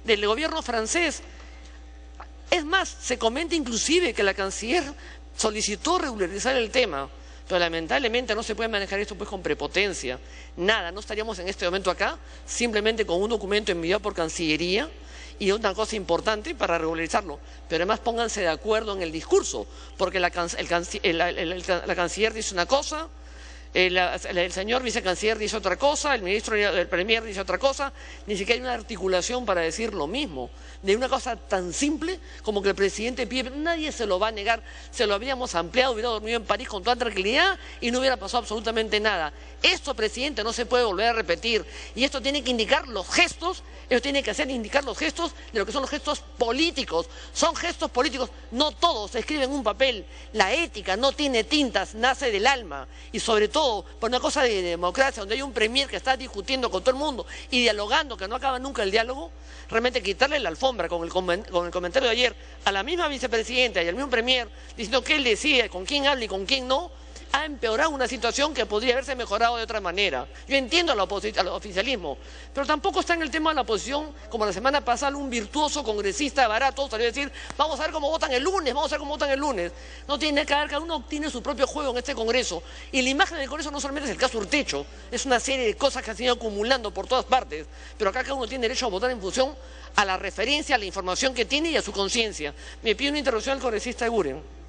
del gobierno francés. Es más, se comenta inclusive que la canciller solicitó regularizar el tema, pero lamentablemente no se puede manejar esto pues con prepotencia. Nada, no estaríamos en este momento acá, simplemente con un documento enviado por Cancillería y una cosa importante para regularizarlo. Pero además pónganse de acuerdo en el discurso, porque la canciller dice una cosa, el señor vicecanciller dice otra cosa, el ministro del Premier dice otra cosa, ni siquiera hay una articulación para decir lo mismo. De una cosa tan simple como que el presidente pide, nadie se lo va a negar, se lo habíamos ampliado, hubiera dormido en París con toda tranquilidad y no hubiera pasado absolutamente nada. Esto, presidente, no se puede volver a repetir y esto tiene que indicar los gestos, esto tiene que hacer indicar los gestos de lo que son los gestos políticos. Son gestos políticos, no todos se escriben en un papel. La ética no tiene tintas, nace del alma y sobre todo por una cosa de democracia donde hay un premier que está discutiendo con todo el mundo y dialogando, que no acaba nunca el diálogo, realmente quitarle la alfombra con el comentario de ayer a la misma vicepresidenta y al mismo premier diciendo que él decide con quién habla y con quién no, ha empeorado una situación que podría haberse mejorado de otra manera. Yo entiendo al oficialismo, pero tampoco está en el tema de la oposición, como la semana pasada un virtuoso congresista barato salió a decir, vamos a ver cómo votan el lunes, vamos a ver cómo votan el lunes. No tiene que ver, cada uno tiene su propio juego en este Congreso. Y la imagen del Congreso no solamente es el caso Urtecho, es una serie de cosas que se han ido acumulando por todas partes, pero acá cada uno tiene derecho a votar en función a la referencia, a la información que tiene y a su conciencia. Me pide una intervención al congresista Eguren.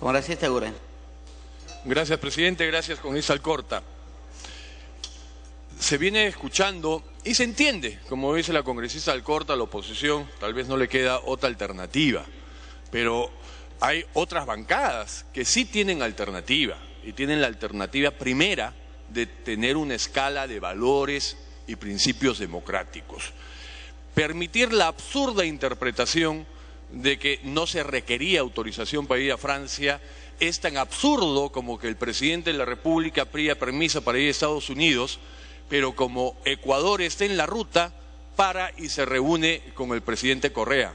Congresista Eguren. Gracias, presidente. Gracias, congresista Alcorta. Se viene escuchando y se entiende, como dice la congresista Alcorta, a la oposición tal vez no le queda otra alternativa, pero hay otras bancadas que sí tienen alternativa y tienen la alternativa primera de tener una escala de valores y principios democráticos. Permitir la absurda interpretación de que no se requería autorización para ir a Francia es tan absurdo como que el presidente de la República pida permiso para ir a Estados Unidos, pero como Ecuador está en la ruta, para y se reúne con el presidente Correa.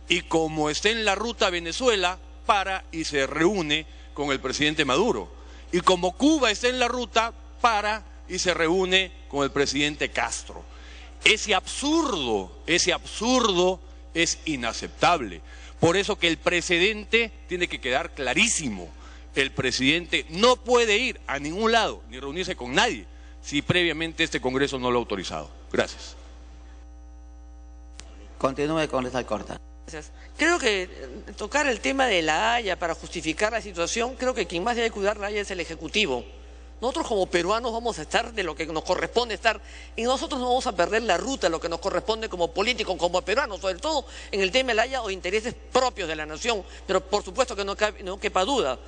Y como está en la ruta Venezuela, para y se reúne con el presidente Maduro. Y como Cuba está en la ruta, para y se reúne con el presidente Castro. Ese absurdo es inaceptable. Por eso que el precedente tiene que quedar clarísimo. El presidente no puede ir a ningún lado ni reunirse con nadie si previamente este Congreso no lo ha autorizado. Gracias. Continúe, congresista Alcorta. Gracias. Creo que tocar el tema de la Haya para justificar la situación, creo que quien más debe cuidar la Haya es el Ejecutivo. Nosotros como peruanos vamos a estar de lo que nos corresponde estar y nosotros no vamos a perder la ruta de lo que nos corresponde como políticos, como peruanos, sobre todo en el tema de la Haya o intereses propios de la nación, pero por supuesto que no quepa duda.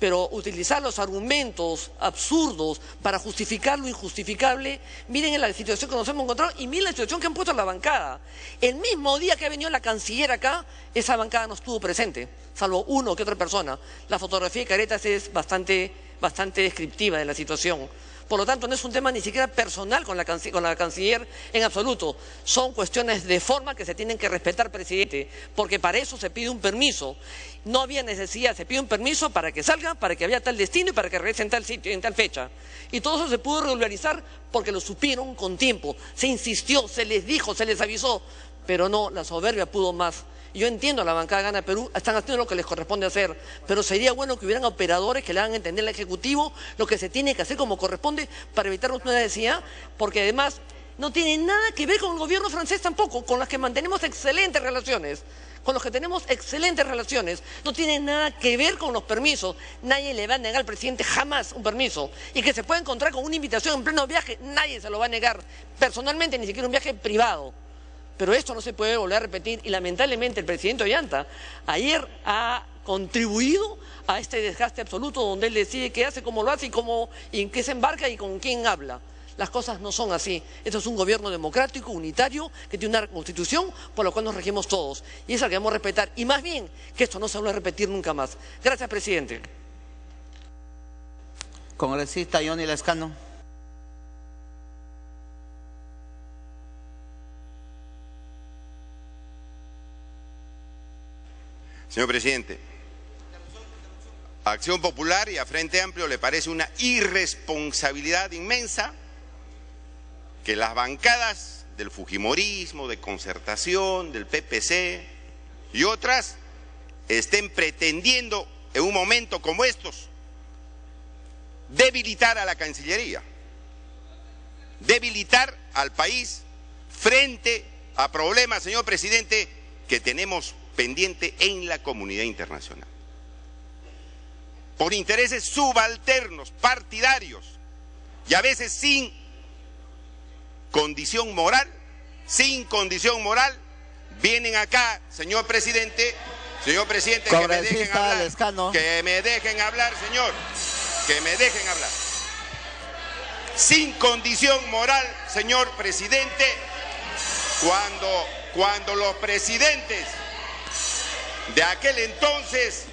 Pero utilizar los argumentos absurdos para justificar lo injustificable, miren en la situación que nos hemos encontrado y miren la situación que han puesto en la bancada. El mismo día que ha venido la canciller acá, esa bancada no estuvo presente, salvo uno que otra persona. La fotografía de Caretas es bastante descriptiva de la situación. Por lo tanto, no es un tema ni siquiera personal con la canciller en absoluto. Son cuestiones de forma que se tienen que respetar, presidente, porque para eso se pide un permiso. No había necesidad, se pide un permiso para que salga, para que haya tal destino y para que regrese en tal sitio, en tal fecha. Y todo eso se pudo regularizar porque lo supieron con tiempo. Se insistió, se les dijo, se les avisó, pero no, la soberbia pudo más. Yo entiendo a la bancada Gana Perú, están haciendo lo que les corresponde hacer, pero sería bueno que hubieran operadores que le hagan entender al Ejecutivo lo que se tiene que hacer como corresponde para evitarnos una necesidad, porque además no tiene nada que ver con el gobierno francés tampoco, con los que mantenemos excelentes relaciones. Con los que tenemos excelentes relaciones, no tiene nada que ver con los permisos. Nadie le va a negar al presidente jamás un permiso. Y que se puede encontrar con una invitación en pleno viaje, nadie se lo va a negar. Personalmente, ni siquiera un viaje privado. Pero esto no se puede volver a repetir y lamentablemente el presidente Ollanta ayer ha contribuido a este desgaste absoluto donde él decide qué hace, cómo lo hace y en qué se embarca y con quién habla. Las cosas no son así. Esto es un gobierno democrático, unitario, que tiene una constitución por la cual nos regimos todos. Y eso es lo que debemos respetar. Y más bien, que esto no se vuelva a repetir nunca más. Gracias, presidente. Congresista Johnny Lescano. Señor presidente, a Acción Popular y a Frente Amplio le parece una irresponsabilidad inmensa que las bancadas del fujimorismo, de Concertación, del PPC y otras estén pretendiendo en un momento como estos debilitar a la Cancillería, debilitar al país frente a problemas, señor presidente, que tenemos pendiente en la comunidad internacional. Por intereses subalternos, partidarios, y a veces sin condición moral, vienen acá, señor presidente, que me dejen hablar, Lescano. que me dejen hablar, señor, que me dejen hablar. Sin condición moral, señor presidente, cuando los presidentes de aquel entonces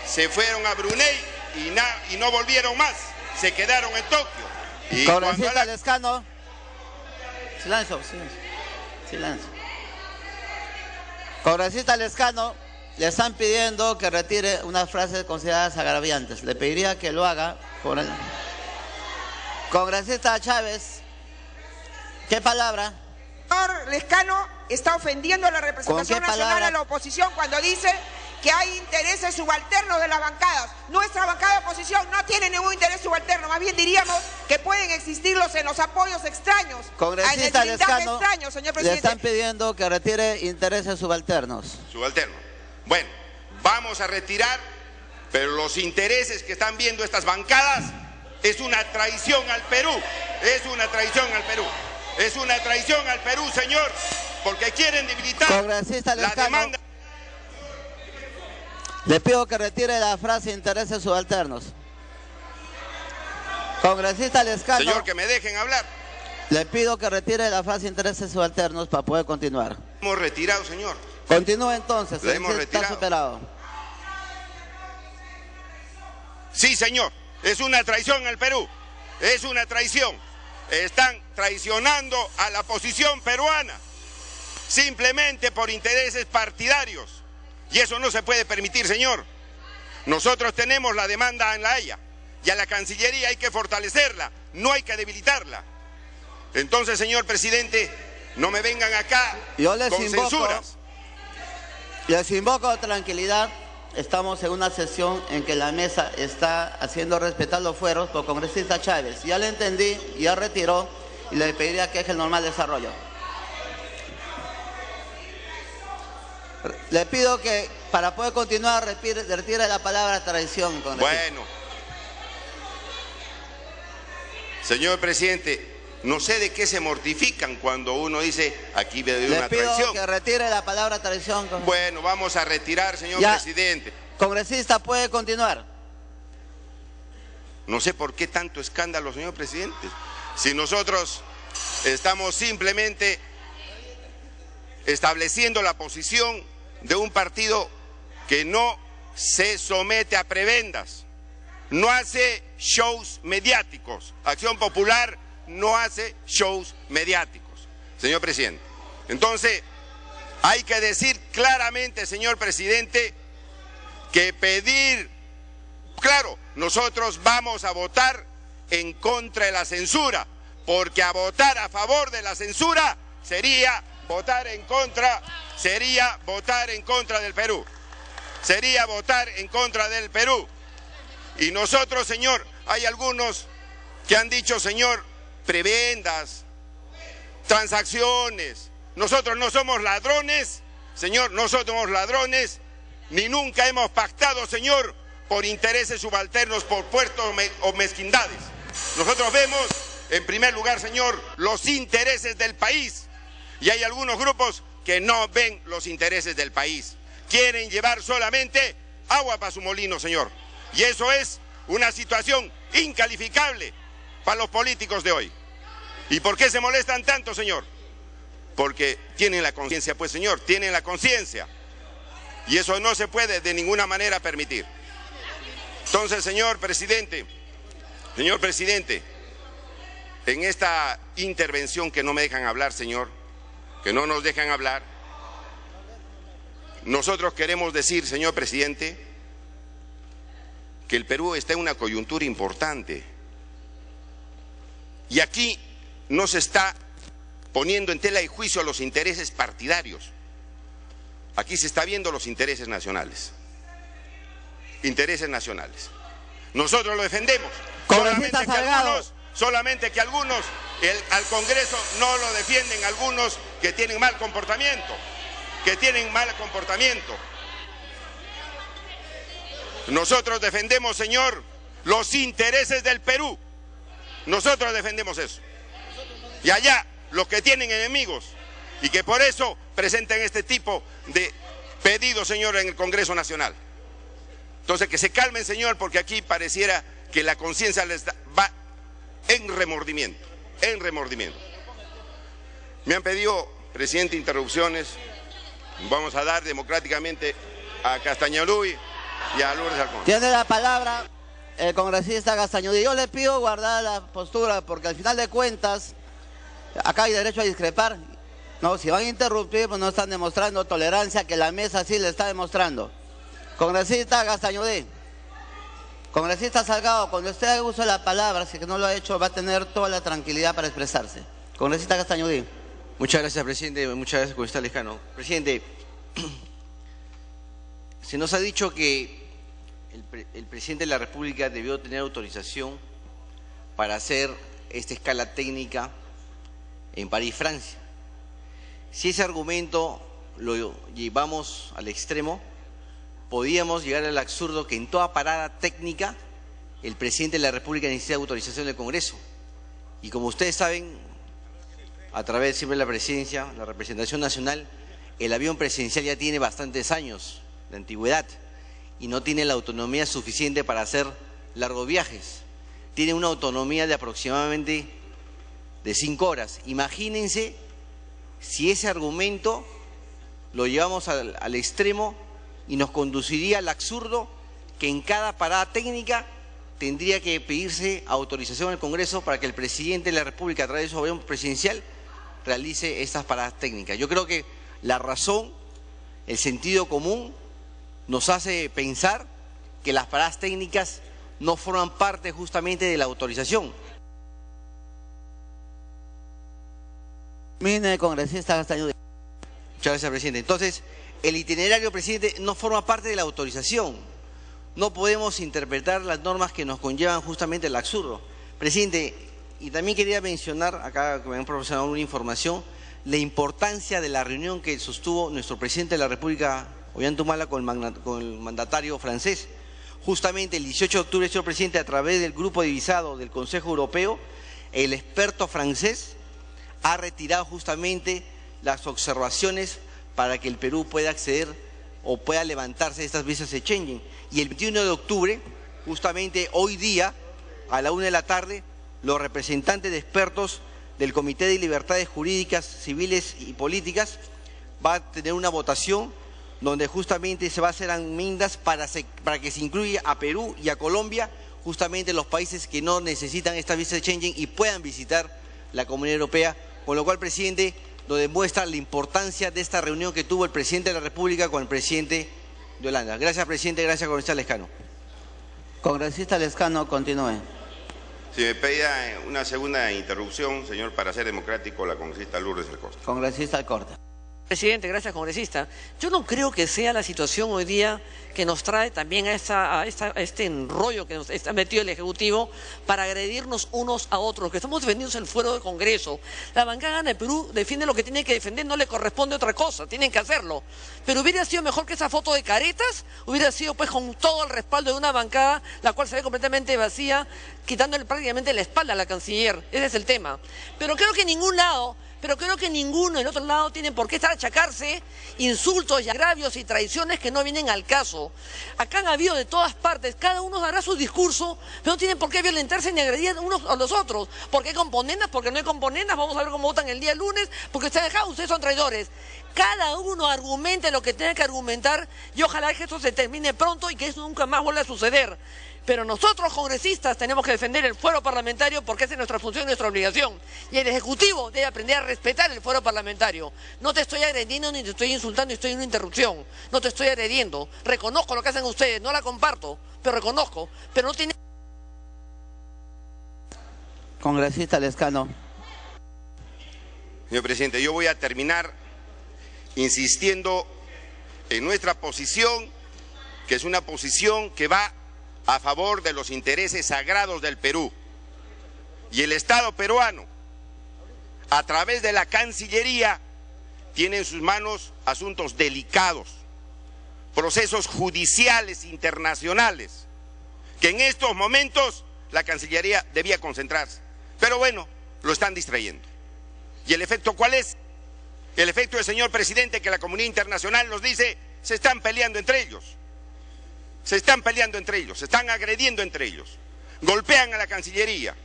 se fueron a Brunei y no volvieron más, se quedaron en Tokio. Y Congresista Lescano. Silencio. Congresista Lescano, le están pidiendo que retire unas frases consideradas agraviantes. Le pediría que lo haga por el... Congresista Chávez, ¿qué palabra? Señor Lescano está ofendiendo a la representación nacional, a la oposición, cuando dice que hay intereses subalternos de las bancadas. Nuestra bancada de oposición no tiene ningún interés subalterno, más bien diríamos que pueden existirlos en los apoyos extraños. Congresista en el Lescano, extraño, señor le presidente. están pidiendo que retire intereses subalternos. Subalterno. Bueno, vamos a retirar, pero los intereses que están viendo estas bancadas es una traición al Perú, es una traición al Perú, señor, porque quieren debilitar Congresista la Lescano, demanda. le pido que retire la frase intereses subalternos. Congresista Lescano, Señor, que me dejen hablar. le pido que retire la frase intereses subalternos para poder continuar. Hemos retirado, señor. Continúe entonces, La hemos está retirado. superado. Sí, señor, es una traición al Perú, es una traición. Están traicionando a la oposición peruana, simplemente por intereses partidarios. Y eso no se puede permitir, señor. Nosotros tenemos la demanda en La Haya, y a la Cancillería hay que fortalecerla, no hay que debilitarla. Entonces, señor presidente, no me vengan acá Yo les con invoco, censuras. les invoco tranquilidad. Estamos en una sesión en que la mesa está haciendo respetar los fueros por congresista Chávez. Ya le entendí, ya retiró y le pediría que deje el normal desarrollo. Le pido que para poder continuar retire la palabra traición, congresista. Bueno, señor presidente, no sé de qué se mortifican cuando uno dice aquí me doy Le una pido traición. que retire la palabra traición, congresista. Bueno, vamos a retirar, señor Ya. presidente. Congresista, puede continuar. No sé por qué tanto escándalo, señor presidente. Si nosotros estamos simplemente estableciendo la posición de un partido que no se somete a prebendas, no hace shows mediáticos. Acción Popular no hace shows mediáticos, señor presidente. Entonces, hay que decir claramente, señor presidente, que pedir, claro, nosotros vamos a votar en contra de la censura, porque a votar a favor de la censura sería votar en contra del Perú. Sería votar en contra del Perú. Y nosotros, señor, hay algunos que han dicho, señor, prebendas, transacciones. Nosotros no somos ladrones, señor, no somos ladrones, ni nunca hemos pactado, señor, por intereses subalternos, por puestos o mezquindades. Nosotros vemos, en primer lugar, señor, los intereses del país. Y hay algunos grupos que no ven los intereses del país. Quieren llevar solamente agua para su molino, señor. Y eso es una situación incalificable para los políticos de hoy. ¿Y por qué se molestan tanto, señor? Porque tienen la conciencia, pues, señor, tienen la conciencia. Y eso no se puede de ninguna manera permitir. Entonces, señor presidente, en esta intervención que no me dejan hablar, señor, que no nos dejan hablar, nosotros queremos decir, señor presidente, que el Perú está en una coyuntura importante. Y aquí no se está poniendo en tela de juicio los intereses partidarios. Aquí se está viendo los intereses nacionales. Intereses nacionales. Nosotros lo defendemos. Solamente que algunos al Congreso no lo defienden, algunos que tienen mal comportamiento. Nosotros defendemos, señor, los intereses del Perú. Nosotros defendemos eso. Y allá, los que tienen enemigos y que por eso presentan este tipo de pedidos, señor, en el Congreso Nacional. Entonces, que se calmen, señor, porque aquí pareciera que la conciencia les va en remordimiento, Me han pedido, presidente, interrupciones. Vamos a dar democráticamente a Castañolui y a Lourdes Alconte. Tiene la palabra el congresista Castañolui. Yo le pido guardar la postura porque al final de cuentas, acá hay derecho a discrepar. No, si van a interrumpir, pues no están demostrando tolerancia, que la mesa sí le está demostrando. Congresista Castañolui. Congresista Salgado, cuando usted haga uso de la palabra, si que no lo ha hecho, va a tener toda la tranquilidad para expresarse. Congresista Castañolui. Muchas gracias, presidente. Muchas gracias, congresista Lescano. Presidente, se nos ha dicho que el presidente de la República debió tener autorización para hacer esta escala técnica en París, Francia. Si ese argumento lo llevamos al extremo, podíamos llegar al absurdo que en toda parada técnica el presidente de la República necesita autorización del Congreso. Y como ustedes saben, a través siempre de la presidencia, la representación nacional, el avión presidencial ya tiene bastantes años de antigüedad y no tiene la autonomía suficiente para hacer largos viajes. Tiene una autonomía de aproximadamente de 5 horas. Imagínense si ese argumento lo llevamos al extremo y nos conduciría al absurdo que en cada parada técnica tendría que pedirse autorización al Congreso para que el presidente de la República, a través de su avión presidencial, realice estas paradas técnicas. Yo creo que la razón, el sentido común, nos hace pensar que las paradas técnicas no forman parte justamente de la autorización. Mire, congresista Castañolui. Muchas gracias, presidente. Entonces, el itinerario, presidente, no forma parte de la autorización. No podemos interpretar las normas que nos conllevan justamente el absurdo. Presidente, y también quería mencionar, acá que me han proporcionado una información, la importancia de la reunión que sostuvo nuestro presidente de la República, Ollanta-Humala, con el mandatario francés. Justamente el 18 de octubre, señor presidente, a través del grupo divisado del Consejo Europeo, el experto francés ha retirado justamente las observaciones para que el Perú pueda acceder o pueda levantarse de estas visas de Schengen. Y el 21 de octubre, justamente hoy día, a la 1 de la tarde, los representantes de expertos del Comité de Libertades Jurídicas, Civiles y Políticas va a tener una votación donde justamente se va a hacer enmiendas para que se incluya a Perú y a Colombia, justamente los países que no necesitan esta visa de Schengen y puedan visitar la Comunidad Europea, con lo cual, presidente, nos demuestra la importancia de esta reunión que tuvo el presidente de la República con el presidente de Holanda. Gracias, presidente. Gracias, congresista Lescano. Congresista Lescano, continúe. Si me pedía una segunda interrupción, señor, para ser democrático, la congresista Lourdes Alconte. Congresista Alconte. Presidente, gracias, congresista. Yo no creo que sea la situación hoy día que nos trae también a este enrollo que nos está metido el Ejecutivo para agredirnos unos a otros, que estamos defendiendo el fuero del Congreso. La bancada de Perú defiende lo que tiene que defender, no le corresponde otra cosa, tienen que hacerlo. Pero hubiera sido mejor que esa foto de caretas, hubiera sido pues con todo el respaldo de una bancada, la cual se ve completamente vacía, quitándole prácticamente la espalda a la canciller. Ese es el tema. Pero creo que en ningún lado... Pero creo que ninguno del otro lado tiene por qué estar a achacarse insultos y agravios y traiciones que no vienen al caso. Acá han habido de todas partes, cada uno dará su discurso, pero no tienen por qué violentarse ni agredir unos a los otros. ¿Por qué componendas? Porque no hay componendas, vamos a ver cómo votan el día lunes, porque ustedes son traidores. Cada uno argumente lo que tenga que argumentar y ojalá que esto se termine pronto y que eso nunca más vuelva a suceder. Pero nosotros, congresistas, tenemos que defender el fuero parlamentario porque esa es nuestra función y nuestra obligación. Y el Ejecutivo debe aprender a respetar el fuero parlamentario. No te estoy agrediendo ni te estoy insultando, estoy en una interrupción. No te estoy agrediendo. Reconozco lo que hacen ustedes, no la comparto, pero reconozco. Pero no tiene... Congresista Lescano. Señor presidente, yo voy a terminar insistiendo en nuestra posición, que es una posición que va a favor de los intereses sagrados del Perú. Y el Estado peruano, a través de la Cancillería, tiene en sus manos asuntos delicados, procesos judiciales internacionales, que en estos momentos la Cancillería debía concentrarse. Pero bueno, lo están distrayendo. ¿Y el efecto cuál es? El efecto del señor presidente, que la comunidad internacional nos dice, se están peleando entre ellos. Se están peleando entre ellos, se están agrediendo entre ellos. Golpean a la Cancillería.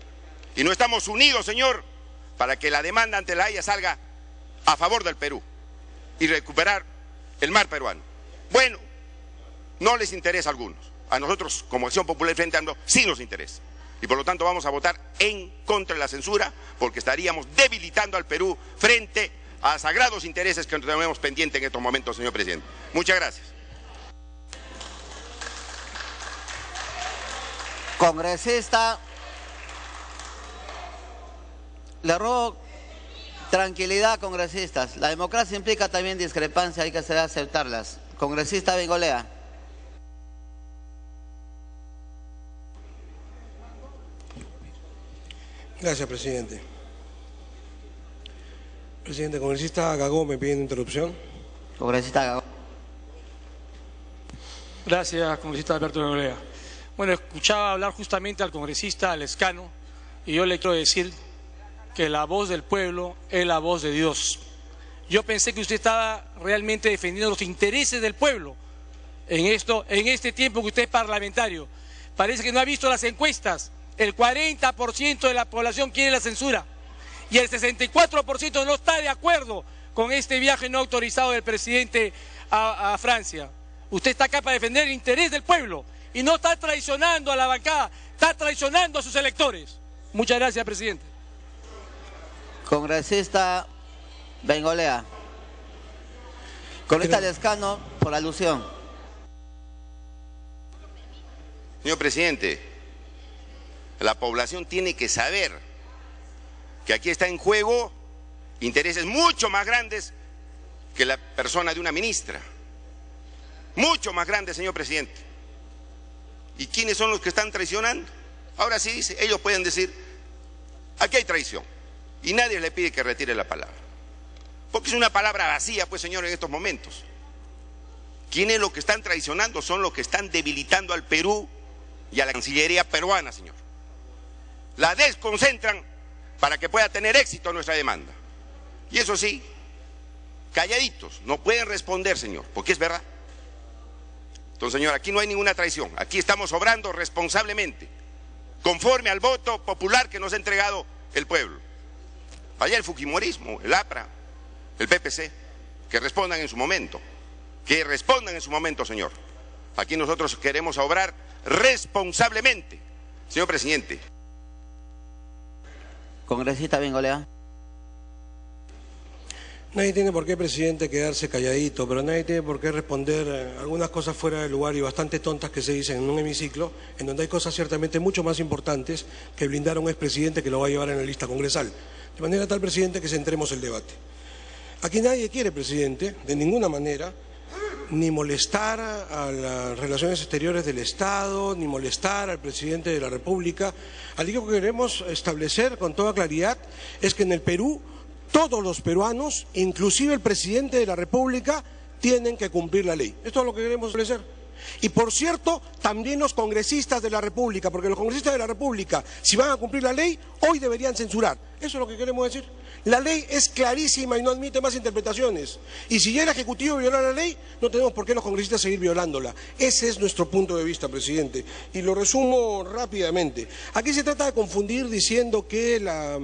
Y no estamos unidos, señor, para que la demanda ante la Haya salga a favor del Perú y recuperar el mar peruano. Bueno, no les interesa a algunos. A nosotros, como Acción Popular Frente Amplio, sí nos interesa. Y por lo tanto vamos a votar en contra de la censura, porque estaríamos debilitando al Perú frente a sagrados intereses que tenemos pendientes en estos momentos, señor presidente. Muchas gracias. Congresista, le ruego tranquilidad, congresistas. La democracia implica también discrepancia, hay que saber aceptarlas. Congresista Bengolea. Gracias, presidente. Presidente, congresista Gagó me pide una interrupción. Congresista Gagó. Gracias, congresista Alberto Bengolea. Bueno, escuchaba hablar justamente al congresista Lescano y yo le quiero decir que la voz del pueblo es la voz de Dios. Yo pensé que usted estaba realmente defendiendo los intereses del pueblo en este tiempo que usted es parlamentario. Parece que no ha visto las encuestas. El 40% de la población quiere la censura y el 64% no está de acuerdo con este viaje no autorizado del presidente a Francia. Usted está acá para defender el interés del pueblo y no está traicionando a la bancada, está traicionando a sus electores. Muchas gracias, presidente. Congresista Bengolea. Congresista Lescano, por alusión. Señor presidente, la población tiene que saber que aquí está en juego intereses mucho más grandes que la persona de una ministra. Mucho más grandes, señor presidente. ¿Y quiénes son los que están traicionando? Ahora sí dice, ellos pueden decir, aquí hay traición. Y nadie le pide que retire la palabra. Porque es una palabra vacía, pues, señor, en estos momentos. ¿Quiénes los que están traicionando? Son los que están debilitando al Perú y a la Cancillería peruana, señor. La desconcentran para que pueda tener éxito nuestra demanda. Y eso sí, calladitos, no pueden responder, señor, porque es verdad. Entonces, señor, aquí no hay ninguna traición. Aquí estamos obrando responsablemente, conforme al voto popular que nos ha entregado el pueblo. Allá el fujimorismo, el APRA, el PPC, que respondan en su momento. Que respondan en su momento, señor. Aquí nosotros queremos obrar responsablemente. Señor presidente. Congresista Bengolea. Nadie tiene por qué, presidente, quedarse calladito, pero nadie tiene por qué responder algunas cosas fuera de lugar y bastante tontas que se dicen en un hemiciclo, en donde hay cosas ciertamente mucho más importantes que blindar a un expresidente que lo va a llevar en la lista congresal. De manera tal, presidente, que centremos el debate. Aquí nadie quiere, presidente, de ninguna manera, ni molestar a las relaciones exteriores del Estado, ni molestar al presidente de la República. Al único que queremos establecer con toda claridad es que en el Perú todos los peruanos, inclusive el presidente de la República, tienen que cumplir la ley. Esto es lo que queremos establecer. Y por cierto, también los congresistas de la República, porque los congresistas de la República, si van a cumplir la ley, hoy deberían censurar. Eso es lo que queremos decir. La ley es clarísima y no admite más interpretaciones. Y si ya el Ejecutivo viola la ley, no tenemos por qué los congresistas seguir violándola. Ese es nuestro punto de vista, presidente. Y lo resumo rápidamente. Aquí se trata de confundir diciendo que la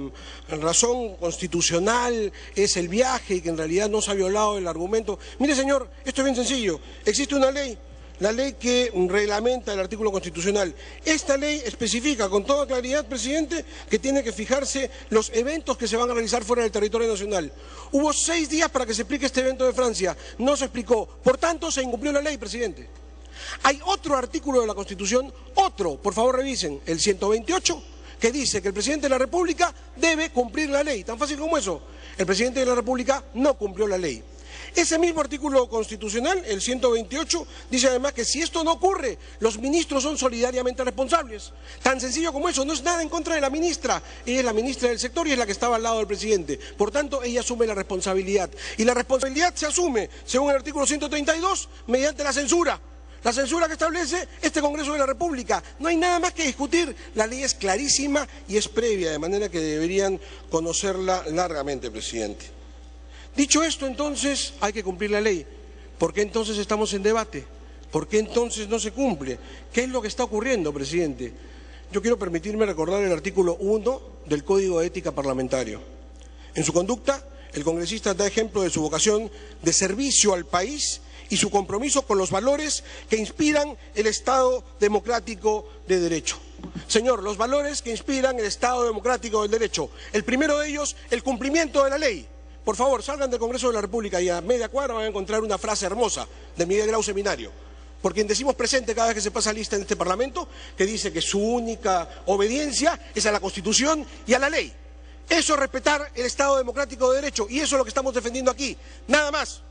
razón constitucional es el viaje y que en realidad no se ha violado el argumento. Mire, señor, esto es bien sencillo. Existe una ley. La ley que reglamenta el artículo constitucional. Esta ley especifica con toda claridad, presidente, que tiene que fijarse los eventos que se van a realizar fuera del territorio nacional. Hubo 6 días para que se explique este evento de Francia. No se explicó. Por tanto, se incumplió la ley, presidente. Hay otro artículo de la Constitución, otro, por favor revisen, el 128, que dice que el presidente de la República debe cumplir la ley. Tan fácil como eso. El presidente de la República no cumplió la ley. Ese mismo artículo constitucional, el 128, dice además que si esto no ocurre, los ministros son solidariamente responsables. Tan sencillo como eso, no es nada en contra de la ministra. Ella es la ministra del sector y es la que estaba al lado del presidente. Por tanto, ella asume la responsabilidad. Y la responsabilidad se asume, según el artículo 132, mediante la censura. La censura que establece este Congreso de la República. No hay nada más que discutir. La ley es clarísima y es previa, de manera que deberían conocerla largamente, presidente. Dicho esto, entonces, hay que cumplir la ley. ¿Por qué entonces estamos en debate? ¿Por qué entonces no se cumple? ¿Qué es lo que está ocurriendo, presidente? Yo quiero permitirme recordar el artículo 1 del Código de Ética Parlamentario. En su conducta, el congresista da ejemplo de su vocación de servicio al país y su compromiso con los valores que inspiran el Estado democrático de derecho. Señor, los valores que inspiran el Estado democrático del derecho. El primero de ellos, el cumplimiento de la ley. Por favor, salgan del Congreso de la República y a media cuadra van a encontrar una frase hermosa de Miguel Grau Seminario, por quien decimos presente cada vez que se pasa lista en este Parlamento, que dice que su única obediencia es a la Constitución y a la ley. Eso es respetar el Estado democrático de derecho y eso es lo que estamos defendiendo aquí, nada más.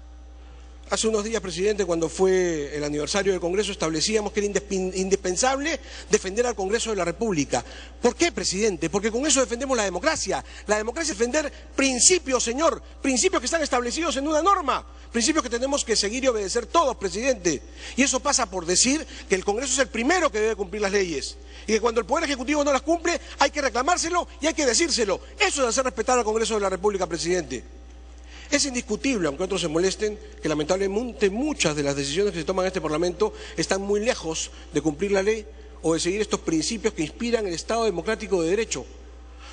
Hace unos días, presidente, cuando fue el aniversario del Congreso, establecíamos que era indispensable defender al Congreso de la República. ¿Por qué, presidente? Porque con eso defendemos la democracia. La democracia es defender principios, señor, principios que están establecidos en una norma, principios que tenemos que seguir y obedecer todos, presidente. Y eso pasa por decir que el Congreso es el primero que debe cumplir las leyes. Y que cuando el Poder Ejecutivo no las cumple, hay que reclamárselo y hay que decírselo. Eso es hacer respetar al Congreso de la República, presidente. Es indiscutible, aunque otros se molesten, que lamentablemente muchas de las decisiones que se toman en este Parlamento están muy lejos de cumplir la ley o de seguir estos principios que inspiran el Estado democrático de derecho.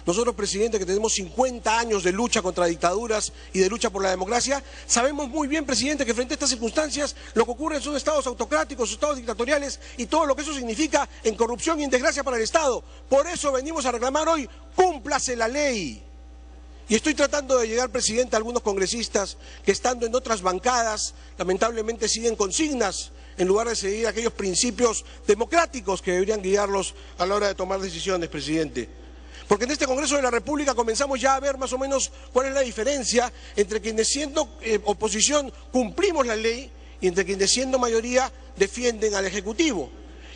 Nosotros, presidente, que tenemos 50 años de lucha contra dictaduras y de lucha por la democracia, sabemos muy bien, presidente, que frente a estas circunstancias lo que ocurre son estados autocráticos, estados dictatoriales y todo lo que eso significa en corrupción y en desgracia para el Estado. Por eso venimos a reclamar hoy, cúmplase la ley. Y estoy tratando de llegar, presidente, a algunos congresistas que estando en otras bancadas, lamentablemente siguen consignas, en lugar de seguir aquellos principios democráticos que deberían guiarlos a la hora de tomar decisiones, presidente. Porque en este Congreso de la República comenzamos ya a ver más o menos cuál es la diferencia entre quienes siendo oposición cumplimos la ley y entre quienes siendo mayoría defienden al Ejecutivo.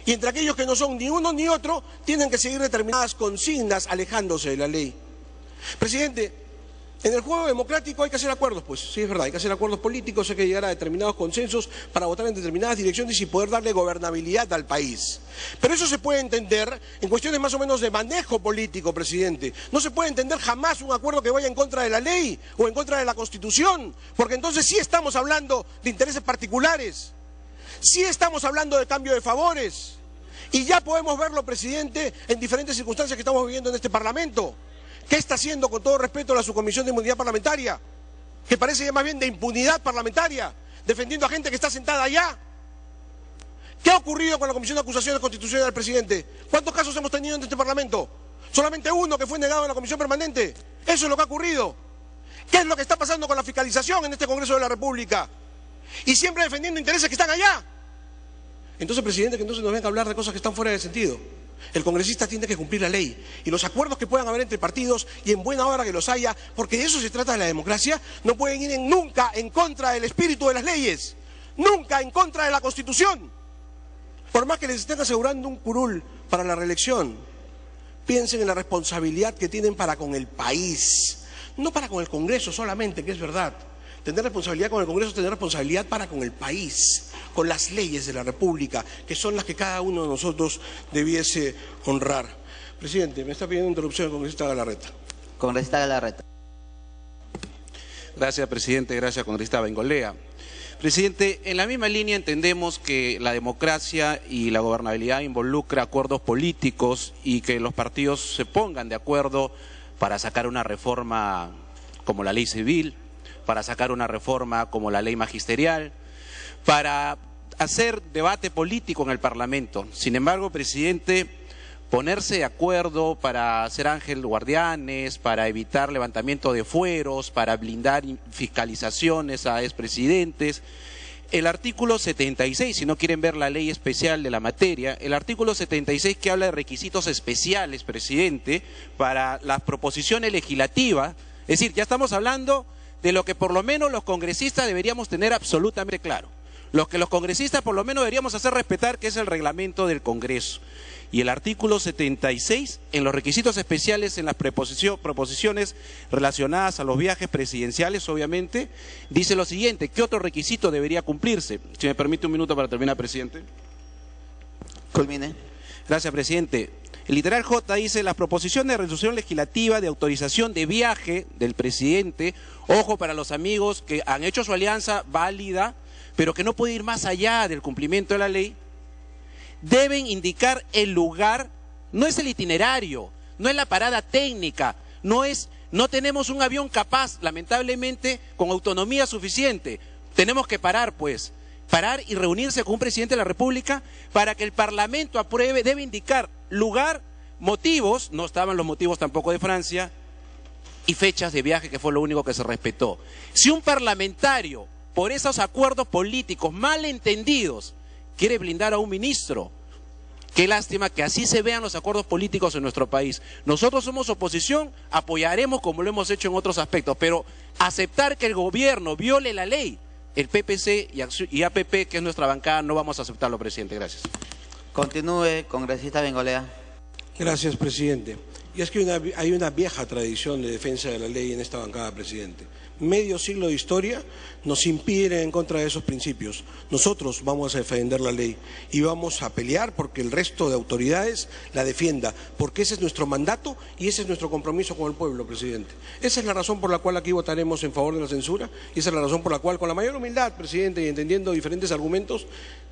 Y entre aquellos que no son ni uno ni otro tienen que seguir determinadas consignas alejándose de la ley. Presidente, en el juego democrático hay que hacer acuerdos, pues sí es verdad, hay que hacer acuerdos políticos, hay que llegar a determinados consensos para votar en determinadas direcciones y poder darle gobernabilidad al país. Pero eso se puede entender en cuestiones más o menos de manejo político, presidente. No se puede entender jamás un acuerdo que vaya en contra de la ley o en contra de la Constitución, porque entonces sí estamos hablando de intereses particulares, sí estamos hablando de cambio de favores y ya podemos verlo, presidente, en diferentes circunstancias que estamos viviendo en este Parlamento. ¿Qué está haciendo, con todo respeto, la Subcomisión de Inmunidad Parlamentaria? Que parece ya más bien de impunidad parlamentaria, defendiendo a gente que está sentada allá. ¿Qué ha ocurrido con la Comisión de Acusaciones Constitucionales del presidente? ¿Cuántos casos hemos tenido en este Parlamento? Solamente uno que fue negado en la Comisión Permanente. Eso es lo que ha ocurrido. ¿Qué es lo que está pasando con la fiscalización en este Congreso de la República? Y siempre defendiendo intereses que están allá. Entonces, presidente, que entonces nos venga a hablar de cosas que están fuera de sentido. El congresista tiene que cumplir la ley y los acuerdos que puedan haber entre partidos y en buena hora que los haya, porque de eso se trata de la democracia, no pueden ir nunca en contra del espíritu de las leyes, nunca en contra de la Constitución. Por más que les estén asegurando un curul para la reelección, piensen en la responsabilidad que tienen para con el país, no para con el Congreso solamente, que es verdad. Tener responsabilidad con el Congreso es tener responsabilidad para con el país, con las leyes de la República, que son las que cada uno de nosotros debiese honrar. Presidente, me está pidiendo interrupción el congresista Galarreta. Congresista Galarreta. Gracias, presidente. Gracias, congresista Bengolea. Presidente, en la misma línea entendemos que la democracia y la gobernabilidad involucra acuerdos políticos y que los partidos se pongan de acuerdo para sacar una reforma como la ley civil, para sacar una reforma como la ley magisterial, para hacer debate político en el Parlamento. Sin embargo, presidente, ponerse de acuerdo para hacer ángel guardianes, para evitar levantamiento de fueros, para blindar fiscalizaciones a expresidentes, el artículo 76, si no quieren ver la ley especial de la materia, el artículo 76 que habla de requisitos especiales, presidente, para las proposiciones legislativas. Es decir, ya estamos hablando de lo que por lo menos los congresistas deberíamos tener absolutamente claro. Lo que los congresistas por lo menos deberíamos hacer respetar, que es el reglamento del Congreso. Y el artículo 76, en los requisitos especiales en las proposiciones relacionadas a los viajes presidenciales, obviamente, dice lo siguiente: ¿qué otro requisito debería cumplirse? Si me permite un minuto para terminar, presidente. Culmine. Gracias, presidente. El literal J dice: las proposiciones de resolución legislativa de autorización de viaje del presidente, ojo para los amigos que han hecho su alianza válida, pero que no puede ir más allá del cumplimiento de la ley, deben indicar el lugar, no es el itinerario, no es la parada técnica, no tenemos un avión capaz, lamentablemente, con autonomía suficiente. Tenemos que parar y reunirse con un presidente de la República para que el Parlamento apruebe. Debe indicar lugar, motivos, no estaban los motivos tampoco de Francia, y fechas de viaje, que fue lo único que se respetó. Si un parlamentario, por esos acuerdos políticos mal entendidos, quiere blindar a un ministro, qué lástima que así se vean los acuerdos políticos en nuestro país. Nosotros somos oposición, apoyaremos como lo hemos hecho en otros aspectos, pero aceptar que el gobierno viole la ley, el PPC y APP, que es nuestra bancada, no vamos a aceptarlo, presidente. Gracias. Continúe, congresista Bengolea. Gracias, presidente. Y es que hay una vieja tradición de defensa de la ley en esta bancada, presidente. Medio siglo de historia nos impide ir en contra de esos principios. Nosotros vamos a defender la ley y vamos a pelear porque el resto de autoridades la defienda, porque ese es nuestro mandato y ese es nuestro compromiso con el pueblo, presidente. Esa es la razón por la cual aquí votaremos en favor de la censura y esa es la razón por la cual, con la mayor humildad, presidente, y entendiendo diferentes argumentos,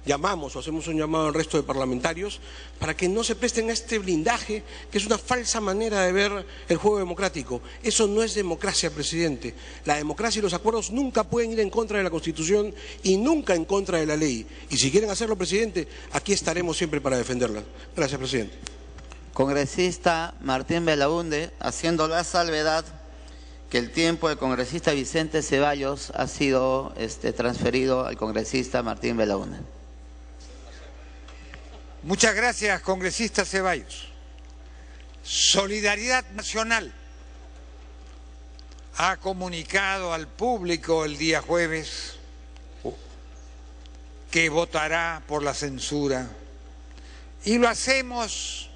llamamos o hacemos un llamado al resto de parlamentarios para que no se presten a este blindaje, que es una falsa manera de ver el juego democrático. Eso no es democracia, presidente. La democracia y los acuerdos nunca pueden ir en contra de la Constitución y nunca en contra de la ley. Y si quieren hacerlo, presidente, aquí estaremos siempre para defenderla. Gracias, presidente. Congresista Martín Belaunde, haciendo la salvedad que el tiempo del congresista Vicente Ceballos ha sido transferido al congresista Martín Belaunde. Muchas gracias, congresista Ceballos. Solidaridad Nacional ha comunicado al público el día jueves que votará por la censura y lo hacemos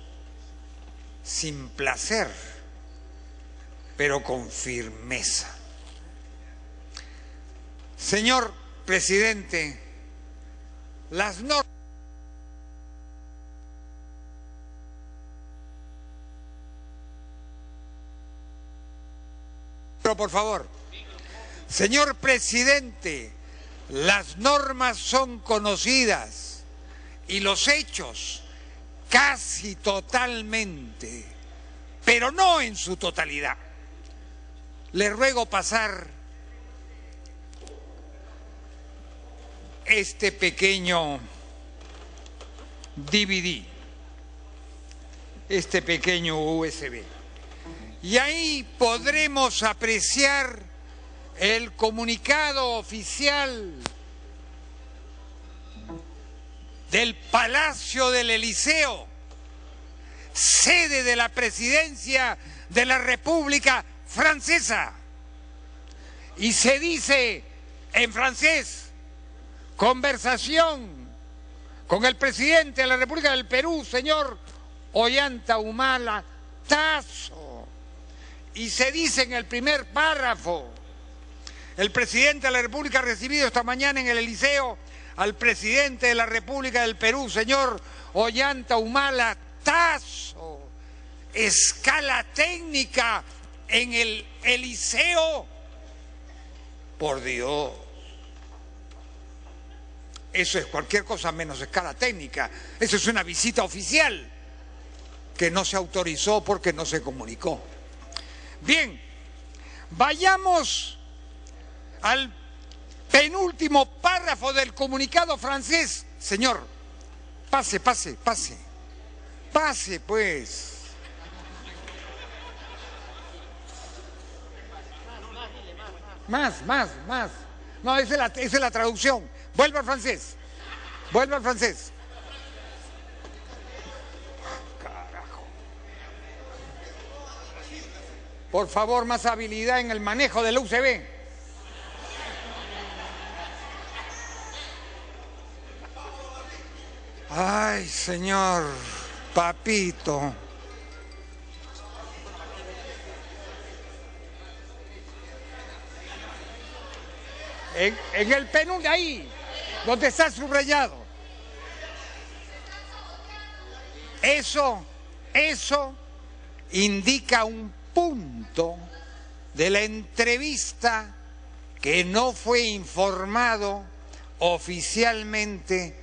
sin placer, pero con firmeza. Señor presidente, las normas por favor. Señor presidente, las normas son conocidas y los hechos casi totalmente, pero no en su totalidad. Le ruego pasar este pequeño DVD, este pequeño USB. Y ahí podremos apreciar el comunicado oficial del Palacio del Eliseo, sede de la presidencia de la República Francesa. Y se dice en francés: conversación con el presidente de la República del Perú, señor Ollanta Humala Tasso. Y se dice en el primer párrafo: el presidente de la República ha recibido esta mañana en el Eliseo al presidente de la República del Perú, señor Ollanta Humala Tasso. Escala técnica en el Eliseo. Por Dios. Eso es cualquier cosa menos escala técnica. Eso es una visita oficial que no se autorizó porque no se comunicó. Bien, vayamos al penúltimo párrafo del comunicado francés. Señor, pase, pase, pase. Pase, pues. Más. No, esa es la traducción. Vuelva al francés. Vuelva al francés. Carajo. Por favor, más habilidad en el manejo del UCB. Ay, señor papito. En el penúltimo, ahí, donde está subrayado. Eso indica un punto de la entrevista que no fue informado oficialmente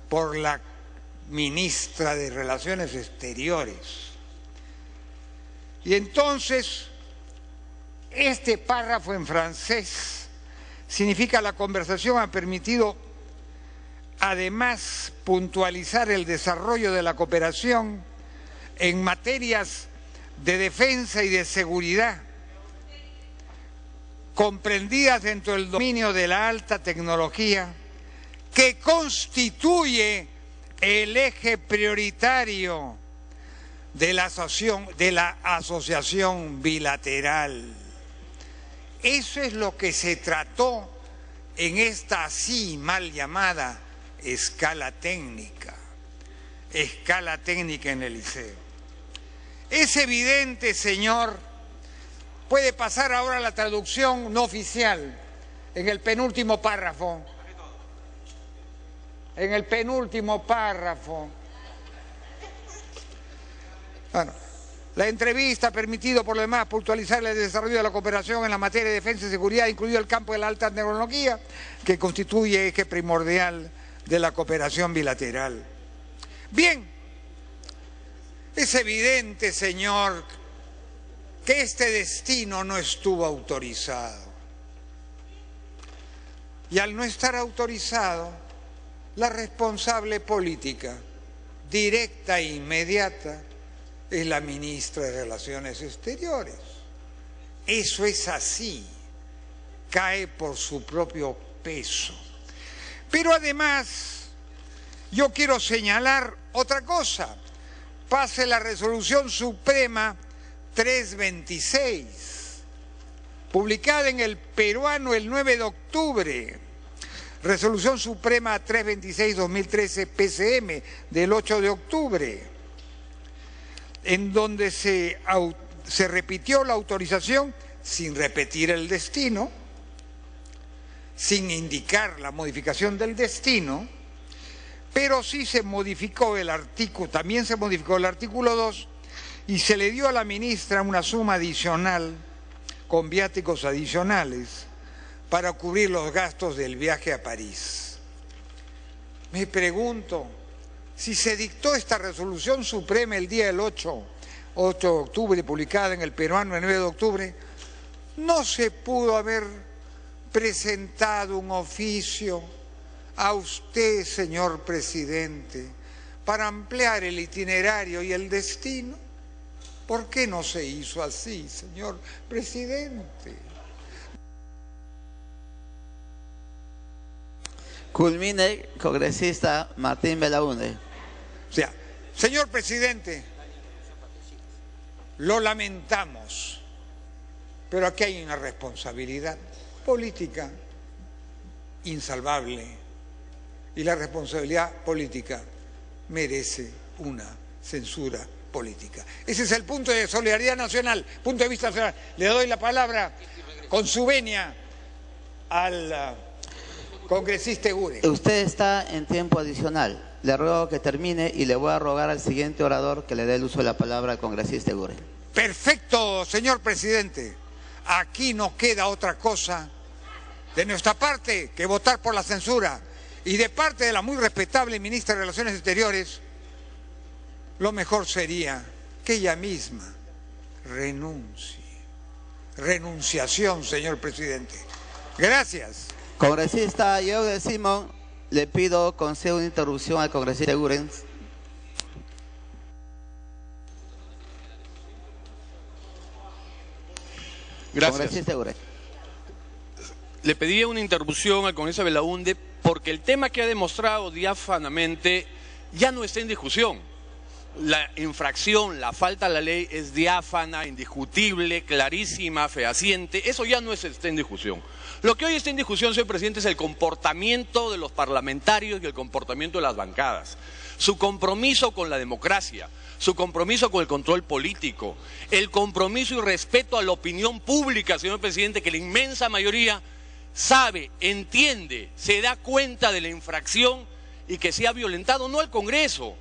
por la ministra de Relaciones Exteriores. Y entonces, este párrafo en francés significa: la conversación ha permitido además puntualizar el desarrollo de la cooperación en materias de defensa y de seguridad, comprendidas dentro del dominio de la alta tecnología, que constituye el eje prioritario de la asociación bilateral. Eso es lo que se trató en esta así mal llamada escala técnica en el liceo. Es evidente, señor, puede pasar ahora la traducción no oficial en el penúltimo párrafo. En el penúltimo párrafo. Bueno, la entrevista ha permitido por lo demás puntualizar el desarrollo de la cooperación en la materia de defensa y seguridad, incluido el campo de la alta tecnología, que constituye eje primordial de la cooperación bilateral. Bien, es evidente, señor, que este destino no estuvo autorizado. Y al no estar autorizado, la responsable política, directa e inmediata, es la ministra de Relaciones Exteriores. Eso es así, cae por su propio peso. Pero además, yo quiero señalar otra cosa. Pase la Resolución Suprema 326, publicada en el Peruano el 9 de octubre. Resolución Suprema 326-2013 PCM del 8 de octubre, en donde se repitió la autorización sin repetir el destino, sin indicar la modificación del destino, pero sí se modificó el artículo, también se modificó el artículo 2 y se le dio a la ministra una suma adicional con viáticos adicionales para cubrir los gastos del viaje a París. Me pregunto, si se dictó esta resolución suprema el día del 8 de octubre, publicada en el Peruano el 9 de octubre, ¿no se pudo haber presentado un oficio a usted, señor presidente, para ampliar el itinerario y el destino? ¿Por qué no se hizo así, señor presidente? Culmine, congresista Martín Belaúnde. O sea, señor presidente, lo lamentamos, pero aquí hay una responsabilidad política insalvable y la responsabilidad política merece una censura política. Ese es el punto de solidaridad nacional, punto de vista nacional. Le doy la palabra con su venia al congresista Eguren. Usted está en tiempo adicional. Le ruego que termine y le voy a rogar al siguiente orador que le dé el uso de la palabra al congresista Eguren. Perfecto, señor presidente. Aquí no queda otra cosa de nuestra parte que votar por la censura. Y de parte de la muy respetable ministra de Relaciones Exteriores, lo mejor sería que ella misma renuncie. Renunciación, señor presidente. Gracias. Congresista Yehude Simón, le pido concedo una interrupción al congresista Eguren. Gracias. Congresista Eguren. le pedía una interrupción al congresista Belaunde porque el tema que ha demostrado diáfanamente ya no está en discusión. La infracción, la falta a la ley es diáfana, indiscutible, clarísima, fehaciente. Eso ya no está en discusión. Lo que hoy está en discusión, señor presidente, es el comportamiento de los parlamentarios y el comportamiento de las bancadas. Su compromiso con la democracia, su compromiso con el control político, el compromiso y respeto a la opinión pública, señor presidente, que la inmensa mayoría sabe, entiende, se da cuenta de la infracción y que se ha violentado no al Congreso,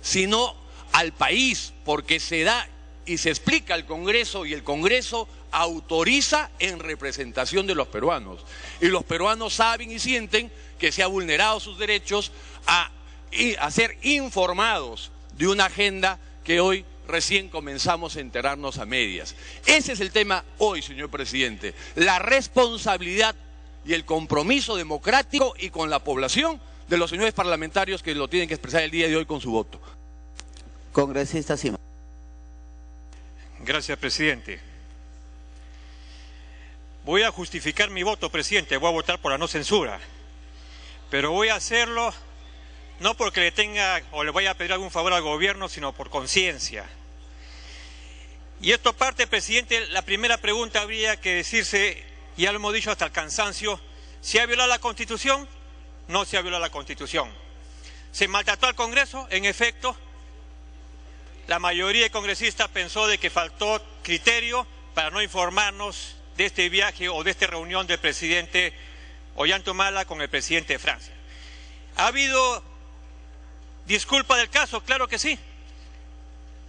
sino al país, porque se da y se explica al Congreso y el Congreso autoriza en representación de los peruanos. Y los peruanos saben y sienten que se ha vulnerado sus derechos a ser informados de una agenda que hoy recién comenzamos a enterarnos a medias. Ese es el tema hoy, señor presidente, la responsabilidad y el compromiso democrático y con la población de los señores parlamentarios que lo tienen que expresar el día de hoy con su voto. Congresista Simón. Gracias, presidente. Voy a justificar mi voto, presidente. Voy a votar por la no censura. Pero voy a hacerlo no porque le tenga o le vaya a pedir algún favor al gobierno, sino por conciencia. Y esto parte, presidente, la primera pregunta habría que decirse, ya lo hemos dicho hasta el cansancio, ¿se ha violado la Constitución? No se ha violado la Constitución. ¿Se maltrató al Congreso? En efecto, la mayoría de congresistas pensó de que faltó criterio para no informarnos de este viaje o de esta reunión del presidente Ollanta con el presidente de Francia. ¿Ha habido disculpa del caso? Claro que sí.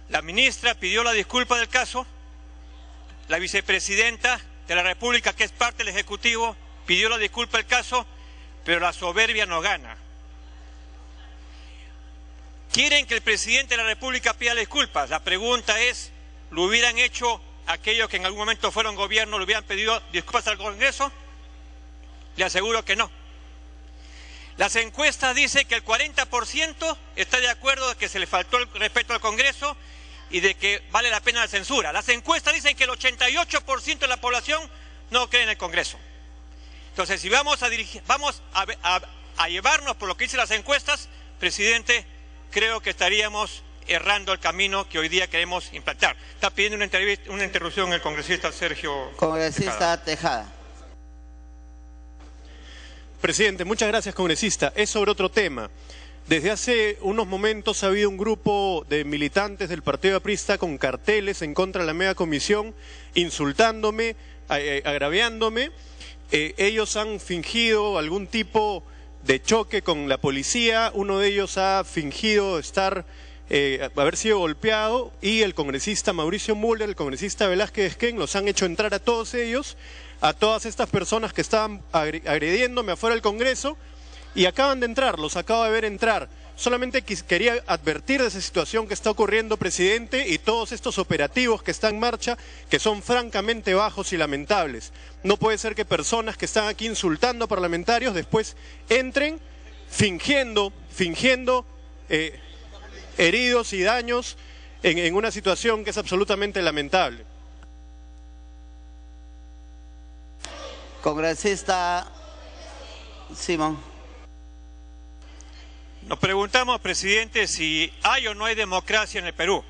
La ministra pidió la disculpa del caso, la vicepresidenta de la República, que es parte del Ejecutivo, pidió la disculpa del caso, pero la soberbia no gana. ¿Quieren que el presidente de la República pida disculpas? La pregunta es, ¿lo hubieran hecho aquellos que en algún momento fueron gobierno, le hubieran pedido disculpas al Congreso? Le aseguro que no. Las encuestas dicen que el 40% está de acuerdo de que se le faltó el respeto al Congreso y de que vale la pena la censura. Las encuestas dicen que el 88% de la población no cree en el Congreso. Entonces, si vamos a llevarnos por lo que dicen las encuestas, presidente, creo que estaríamos errando el camino que hoy día queremos implantar. Está pidiendo una interrupción el congresista Sergio Congresista Tejada. Presidente, muchas gracias, congresista. Es sobre otro tema. Desde hace unos momentos ha habido un grupo de militantes del Partido Aprista con carteles en contra de la mega comisión, insultándome, agraviándome. Ellos han fingido algún tipo de choque con la policía, uno de ellos ha fingido haber sido golpeado, y el congresista Mauricio Müller, el congresista Velázquez Esquén, los han hecho entrar a todos ellos, a todas estas personas que estaban agrediéndome afuera del Congreso, y acaban de entrar, los acabo de ver entrar. Solamente quería advertir de esa situación que está ocurriendo, presidente, y todos estos operativos que están en marcha, que son francamente bajos y lamentables. No puede ser que personas que están aquí insultando a parlamentarios después entren fingiendo heridos y daños en una situación que es absolutamente lamentable. Congresista Simón. Nos preguntamos, presidente, si hay o no hay democracia en el Perú.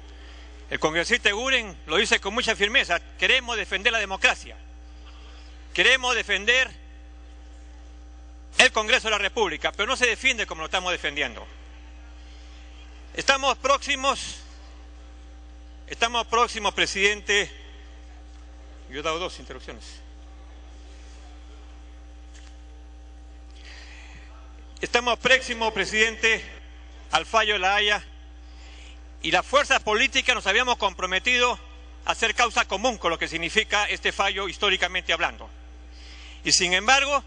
El congresista Eguren lo dice con mucha firmeza: queremos defender la democracia, queremos defender el Congreso de la República, pero no se defiende como lo estamos defendiendo. Estamos próximos, presidente. Yo he dado 2 interrupciones. Estamos próximos, presidente, al fallo de La Haya, y las fuerzas políticas nos habíamos comprometido a hacer causa común con lo que significa este fallo históricamente hablando. Y sin embargo,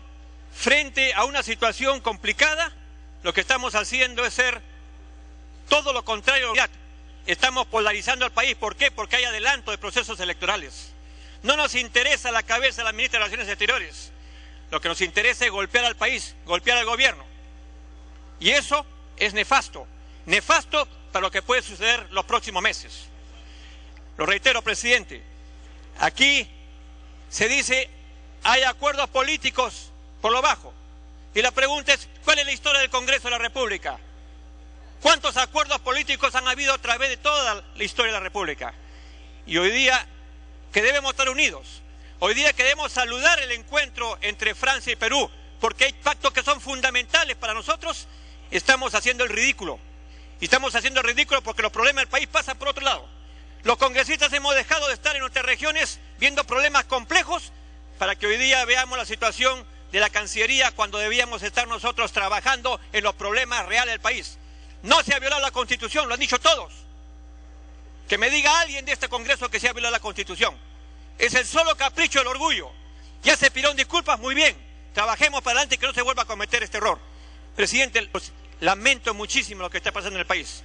frente a una situación complicada, lo que estamos haciendo es ser todo lo contrario. Estamos polarizando al país. ¿Por qué? Porque hay adelanto de procesos electorales. No nos interesa la cabeza de la ministra de Relaciones Exteriores. Lo que nos interesa es golpear al país, golpear al gobierno. Y eso es nefasto para lo que puede suceder los próximos meses. Lo reitero, presidente, aquí se dice hay acuerdos políticos por lo bajo. Y la pregunta es, ¿cuál es la historia del Congreso de la República? ¿Cuántos acuerdos políticos han habido a través de toda la historia de la República? Y hoy día que debemos estar unidos, hoy día que debemos saludar el encuentro entre Francia y Perú, porque hay pactos que son fundamentales para nosotros, estamos haciendo el ridículo. Y estamos haciendo el ridículo porque los problemas del país pasan por otro lado. Los congresistas hemos dejado de estar en nuestras regiones viendo problemas complejos para que hoy día veamos la situación de la Cancillería cuando debíamos estar nosotros trabajando en los problemas reales del país. No se ha violado la Constitución, lo han dicho todos. Que me diga alguien de este Congreso que se ha violado la Constitución. Es el solo capricho del orgullo. Ya se pidieron disculpas, muy bien. Trabajemos para adelante y que no se vuelva a cometer este error. Presidente, lamento muchísimo lo que está pasando en el país.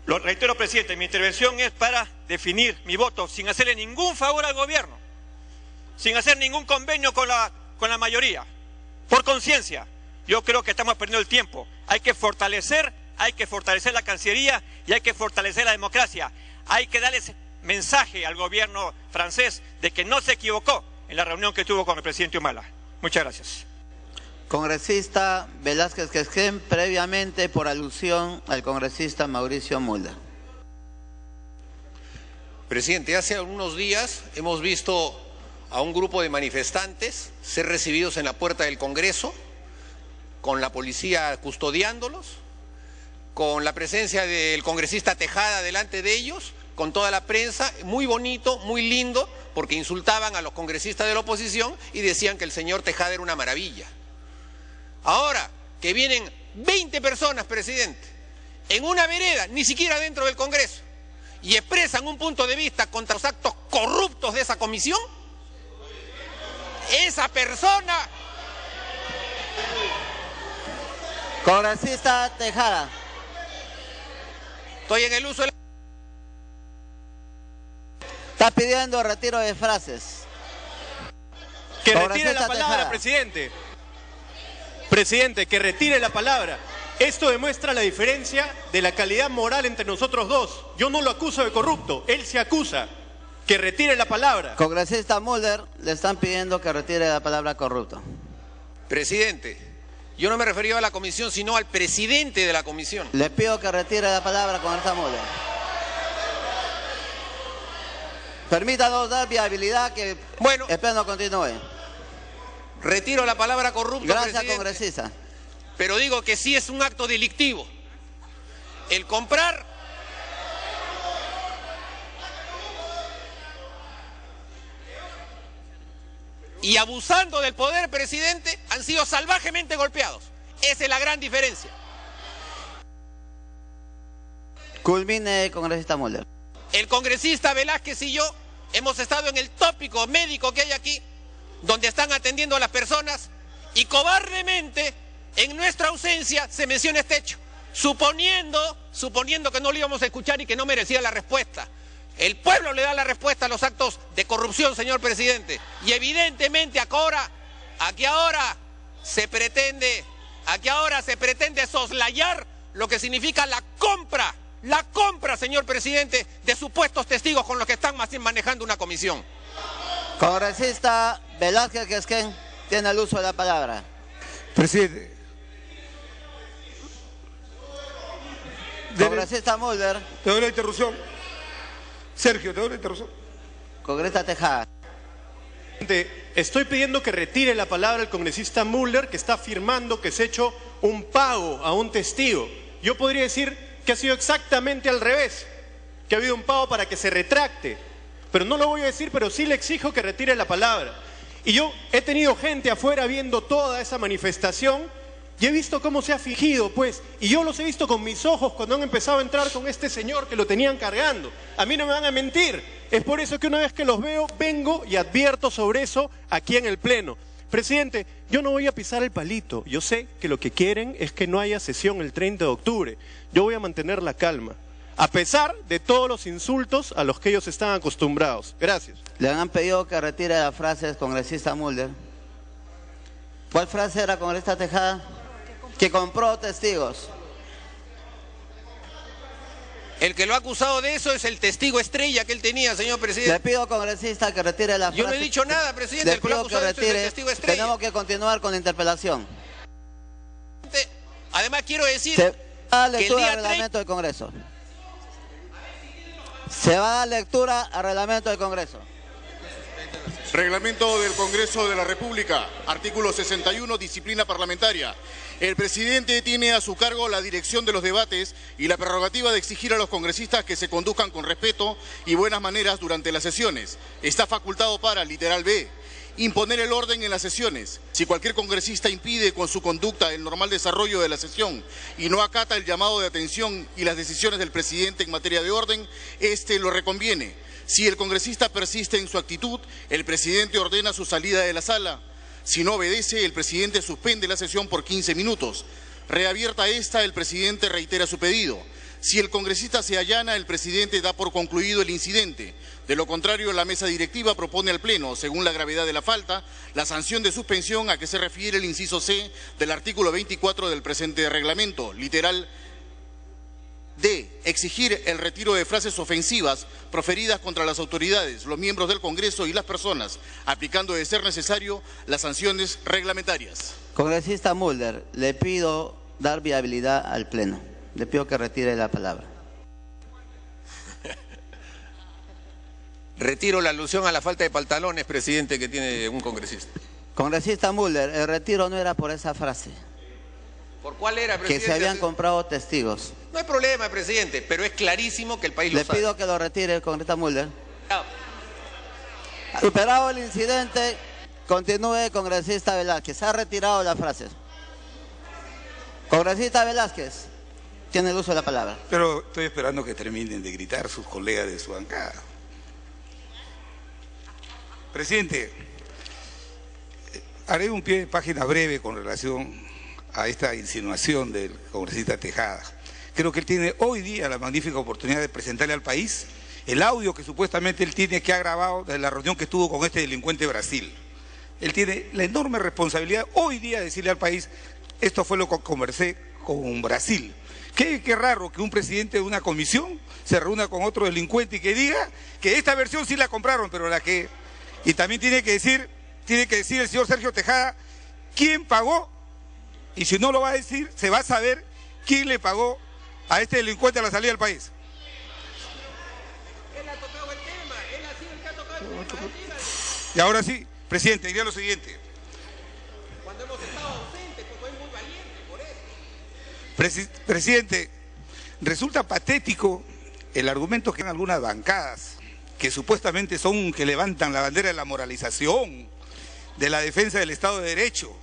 Lo reitero, presidente, mi intervención es para definir mi voto sin hacerle ningún favor al gobierno, sin hacer ningún convenio con la mayoría, por conciencia. Yo creo que estamos perdiendo el tiempo. Hay que fortalecer la Cancillería y hay que fortalecer la democracia. Hay que darles mensaje al gobierno francés de que no se equivocó en la reunión que tuvo con el presidente Humala. Muchas gracias. Congresista Velázquez Quesquén, previamente por alusión al congresista Mauricio Mulder. Presidente, hace algunos días hemos visto a un grupo de manifestantes ser recibidos en la puerta del Congreso, con la policía custodiándolos, con la presencia del congresista Tejada delante de ellos, con toda la prensa, muy bonito, muy lindo, porque insultaban a los congresistas de la oposición y decían que el señor Tejada era una maravilla. Ahora que vienen 20 personas, presidente, en una vereda, ni siquiera dentro del Congreso, y expresan un punto de vista contra los actos corruptos de esa comisión, esa persona... Congresista Tejada. Estoy en el uso de la... Está pidiendo retiro de frases. Que retire la palabra, presidente. Presidente, que retire la palabra. Esto demuestra la diferencia de la calidad moral entre nosotros dos. Yo no lo acuso de corrupto, él se acusa. Que retire la palabra. Congresista Mulder, le están pidiendo que retire la palabra corrupto. Presidente, yo no me refería a la comisión, sino al presidente de la comisión. Le pido que retire la palabra, congresista Mulder. Permítanos dar viabilidad que el pleno continúe. Retiro la palabra corrupto, gracias, presidente. Congresista. Pero digo que sí es un acto delictivo. El comprar... y abusando del poder, presidente, han sido salvajemente golpeados. Esa es la gran diferencia. Culmine, congresista Mulder. El congresista Velázquez y yo hemos estado en el tópico médico que hay aquí, donde están atendiendo a las personas, y cobardemente, en nuestra ausencia, se menciona este hecho, suponiendo que no lo íbamos a escuchar y que no merecía la respuesta. El pueblo le da la respuesta a los actos de corrupción, señor presidente, y evidentemente aquí ahora se pretende soslayar lo que significa la compra, señor presidente, de supuestos testigos con los que están manejando una comisión. Congresista Velázquez Quesquén, tiene el uso de la palabra. Presidente. Congresista Mulder. Te doy la interrupción. Sergio, te doy la interrupción. Congresista Tejada. Estoy pidiendo que retire la palabra el congresista Mulder, que está afirmando que se ha hecho un pago a un testigo. Yo podría decir que ha sido exactamente al revés, que ha habido un pago para que se retracte. Pero no lo voy a decir, pero sí le exijo que retire la palabra. Y yo he tenido gente afuera viendo toda esa manifestación y he visto cómo se ha fingido, pues. Y yo los he visto con mis ojos cuando han empezado a entrar con este señor que lo tenían cargando. A mí no me van a mentir. Es por eso que una vez que los veo, vengo y advierto sobre eso aquí en el Pleno. Presidente, yo no voy a pisar el palito. Yo sé que lo que quieren es que no haya sesión el 30 de octubre. Yo voy a mantener la calma, a pesar de todos los insultos a los que ellos están acostumbrados. Gracias. Le han pedido que retire las frases, congresista Mulder. ¿Cuál frase era, congresista Tejada? Que compró testigos. El que lo ha acusado de eso es el testigo estrella que él tenía, señor presidente. Le pido, congresista, que retire la frase. Yo no he dicho nada, presidente. Le pido que retire. Tenemos que continuar con la interpelación. Además, quiero decir Se va a dar que el lectura día al reglamento del Congreso. Se va a dar lectura al reglamento del Congreso. Reglamento del Congreso de la República, artículo 61, disciplina parlamentaria. El presidente tiene a su cargo la dirección de los debates y la prerrogativa de exigir a los congresistas que se conduzcan con respeto y buenas maneras durante las sesiones. Está facultado para, literal B, imponer el orden en las sesiones. Si cualquier congresista impide con su conducta el normal desarrollo de la sesión y no acata el llamado de atención y las decisiones del presidente en materia de orden, este lo reconviene. Si el congresista persiste en su actitud, el presidente ordena su salida de la sala. Si no obedece, el presidente suspende la sesión por 15 minutos. Reabierta esta, el presidente reitera su pedido. Si el congresista se allana, el presidente da por concluido el incidente. De lo contrario, la mesa directiva propone al Pleno, según la gravedad de la falta, la sanción de suspensión a que se refiere el inciso C del artículo 24 del presente reglamento, literal D. Exigir el retiro de frases ofensivas proferidas contra las autoridades, los miembros del Congreso y las personas, aplicando de ser necesario las sanciones reglamentarias. Congresista Mulder, le pido dar viabilidad al Pleno. Le pido que retire la palabra. Retiro la alusión a la falta de pantalones, presidente, que tiene un congresista. Congresista Mulder, el retiro no era por esa frase. ¿Por cuál era, presidente? Que se habían comprado testigos. No hay problema, presidente, pero es clarísimo que el país lo sabe. Le pido que lo retire, congresista Mulder. Superado el incidente, continúe, congresista Velázquez. Ha retirado la frase. Congresista Velázquez, tiene el uso de la palabra. Pero estoy esperando que terminen de gritar sus colegas de su bancada. Presidente, haré un pie de página breve con relación a esta insinuación del congresista Tejada. Creo que él tiene hoy día la magnífica oportunidad de presentarle al país el audio que supuestamente él tiene que ha grabado de la reunión que tuvo con este delincuente de Brasil. Él tiene la enorme responsabilidad hoy día de decirle al país, esto fue lo que conversé con Brasil. Qué raro que un presidente de una comisión se reúna con otro delincuente y que diga que esta versión sí la compraron, pero la que... Y también tiene que decir el señor Sergio Tejada quién pagó. Y si no lo va a decir, se va a saber quién le pagó a este delincuente a la salida del país. Él ha tocado el tema, él ha sido el que ha tocado el tema. Y ahora sí, presidente, diría lo siguiente. Cuando hemos estado ausentes, porque es muy valiente, por eso. Presidente, resulta patético el argumento que dan algunas bancadas, que supuestamente son que levantan la bandera de la moralización, de la defensa del Estado de Derecho.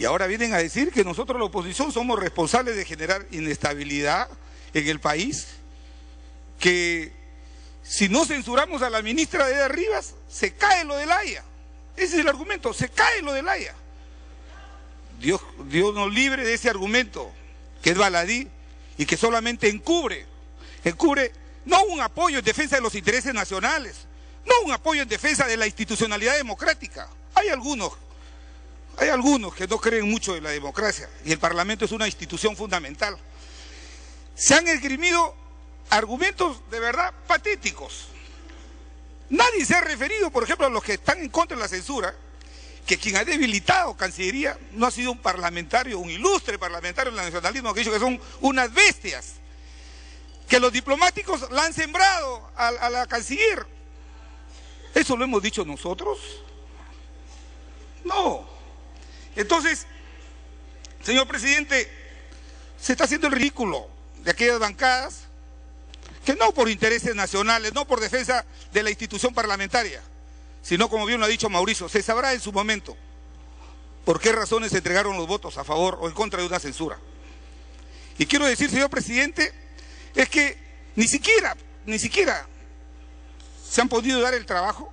Y ahora vienen a decir que nosotros la oposición somos responsables de generar inestabilidad en el país, que si no censuramos a la ministra de Rivas, se cae lo del Haya. Ese es el argumento, se cae lo del Haya. Dios nos libre de ese argumento, que es baladí y que solamente encubre no un apoyo en defensa de los intereses nacionales, no un apoyo en defensa de la institucionalidad democrática. Hay algunos que no creen mucho en la democracia y el Parlamento es una institución fundamental. Se han esgrimido argumentos de verdad patéticos. Nadie se ha referido, por ejemplo, a los que están en contra de la censura, que quien ha debilitado Cancillería no ha sido un parlamentario, un ilustre parlamentario del nacionalismo, que ha dicho que son unas bestias, que los diplomáticos la han sembrado a la canciller. ¿Eso lo hemos dicho nosotros? No. Entonces, señor presidente, se está haciendo el ridículo de aquellas bancadas que no por intereses nacionales, no por defensa de la institución parlamentaria, sino, como bien lo ha dicho Mauricio, se sabrá en su momento por qué razones se entregaron los votos a favor o en contra de una censura. Y quiero decir, señor presidente, es que ni siquiera se han podido dar el trabajo